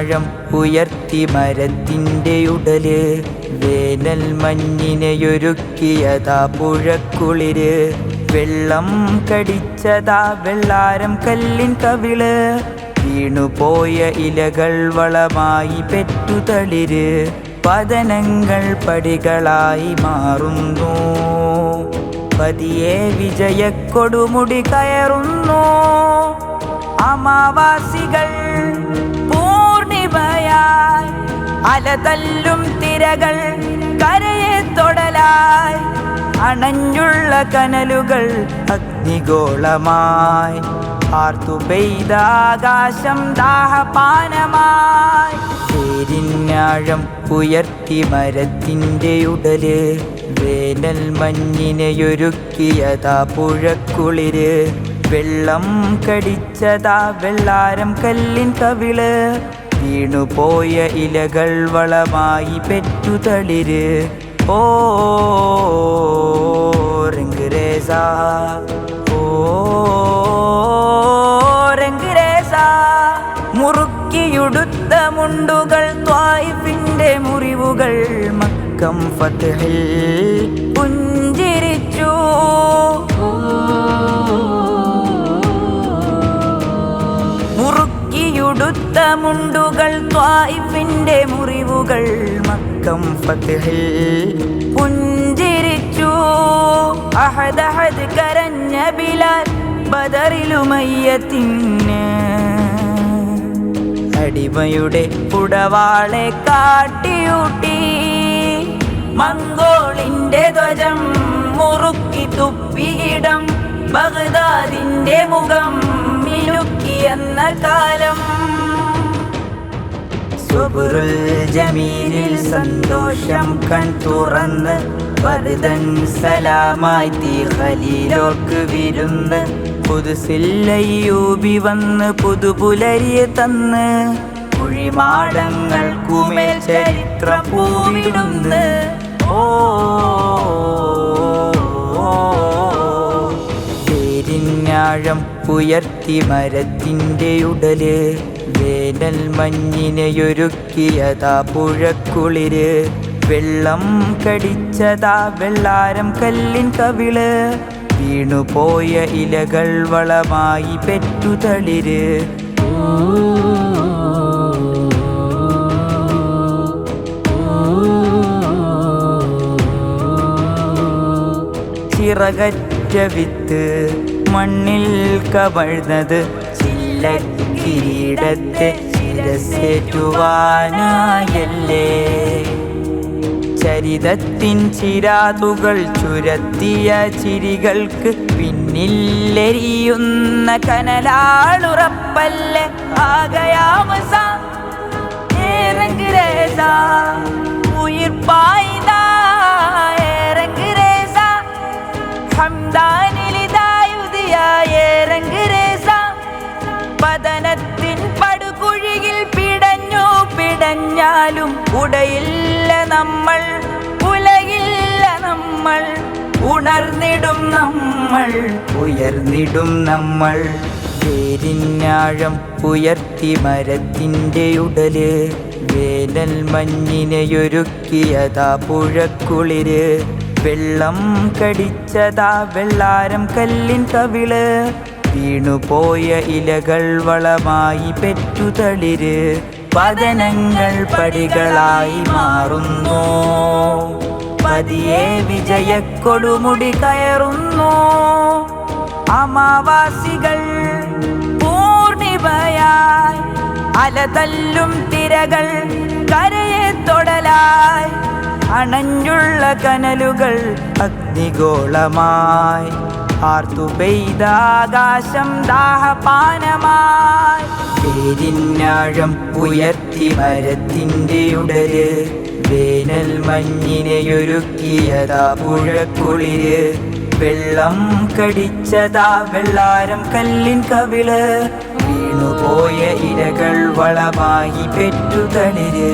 ശരീരിനാഴം ഉയർത്തി മരത്തിൻ്റെ ഉടല് വേനൽ മഞ്ഞിനെയൊരുക്കിയതാ പുഴക്കുളിര് വെള്ളം കടിച്ചതാ വെള്ളാരം കല്ലിൻ കവിള് വീണുപോയ ഇലകൾ വളമായി പെറ്റുതളിര് പതനങ്ങൾ പടികളായി മാറുന്നു പതിയെ വിജയക്കൊടുമുടി കയറുന്നു അമാവാസികൾ പൂർണിമയായി അലതല്ലും തിരകൾ കരയെ തൊടലായി അണഞ്ഞുള്ള കനലുകൾ അഗ്നിഗോളമായി ആർത്തു പെയ്ത ആകാശം ദാഹപാനമായി പേരിനാഴം ഉയർത്തി മരത്തിൻ്റെ ഉടല് വേനൽ മഞ്ഞിനെയൊരുക്കിയതാ പുഴക്കുളിര് വെള്ളം കടിച്ചതാ വെള്ളാരം കല്ലിൻ കവിള് വീണുപോയ ഇലകൾ വളമായി പെറ്റുതളിര് ഓ രംഗരേസാ ഓ രംഗരേസാ മുറുക്കിയുടുത്ത മുണ്ടുകൾ ത്വായിഫിൻ്റെ മുറിവുകൾ മക്കം ഫത്ഹിൽ പുഞ്ചിരിച്ചു മുറുക്കിയുടുത്ത മുണ്ടുകൾ ത്വായിഫിൻ്റെ മുറിവുകൾ മക്കം ഫത്ഹിൽ പുഞ്ചിരിച്ചു അഹദ് അഹദ് കരഞ്ഞ ബിലാൽ ബദറിലുമയ്യത്തിന് അടിമയുടെ പുടവാളെ കാട്ടിയൂട്ടി മംഗോളിന്റെ ധ്വജം മുറുക്കി തുപ്പിയിടം ബഗ്ദാദിന്റെ മുഖം മിനുക്കിയെന്ന കാലം സുബ്റുൽ ജമീലിൽ സന്തോഷം കൺ തുറന്ന് വറുതൻ സലാമായി തീ ഖലീലോർക്ക് വിരുന്ന് പുതുസിൽ അയ്യൂബി വന്ന് പുതുപുലരിയെ തന്ന് കുഴിമാടങ്ങൾക്കുമേൽ ചരിത്രം പൂവിടുന്ന് ഓ പേരിനാഴം ഉയർത്തി മരത്തിൻ്റെ ഉടല് വേനൽ മഞ്ഞിനെയൊരുക്കിയതാ പുഴക്കുളിര് വെള്ളം കടിച്ചതാ വെള്ളാരം കല്ലിൻ കവിള് വീണുപോയ ഇലകൾ വളമായി പെറ്റുതളിര് ചിറകറ്റ വിത്ത് മണ്ണിൽ കവഴ്ന്നത് ചില്ലക്കിരീടത്തെ ശിരസേറ്റുവാനായല്ലേ ചരിതത്തിൻ ചിരാതുകൾ ചുരത്തിയ ചിരികൾക്ക് പിന്നിലെരിയുന്ന കനലാളുറപ്പല്ലേ ആകയാമസ ഏറങ്കുരേസാ ഉയിർപ്പായിതാ ഏറങ്കുരേസാ ഹംദാനിലിതായുതിയാ ഏറങ്കുരേസാ പതനത്തിൻ പടുകുഴിയിൽ പിടഞ്ഞാലും ഉടയില്ല നമ്മൾ ഉലകില്ല നമ്മൾ ഉണർന്നിടും നമ്മൾ ഉയർന്നിടും നമ്മൾ പേരിനാഴം ഉയർത്തി മരത്തിൻ്റെ ഉടല് വേനൽ മഞ്ഞിനെയൊരുക്കിയതാ പുഴക്കുളിര് വെള്ളം കടിച്ചതാ വെള്ളാരം കല്ലിൻ കവിള് വീണുപോയ ഇലകൾ വളമായി പെറ്റുതളിര് പതനങ്ങൾ പടികളായി മാറുന്നു പതിയെ വിജയക്കൊടുമുടി കയറുന്നു അമാവാസികൾ പൂർണിമയായി അലതല്ലും തിരകൾ കരയെ തൊടലായി അണഞ്ഞുള്ള കനലുകൾ അഗ്നിഗോളമായി ആർത്തു പെയ്ത ആകാശം ദാഹപാനമായി പേരിനാഴം ഉയർത്തി മരത്തിൻ്റെ ഉടല് വേനൽ മഞ്ഞിനെയൊരുക്കിയതാ പുഴക്കുളിര് വെള്ളം കടിച്ചതാ വെള്ളാരം കല്ലിൻ കവിള് വീണുപോയ ഇലകൾ വളമായി പെറ്റുതളിര്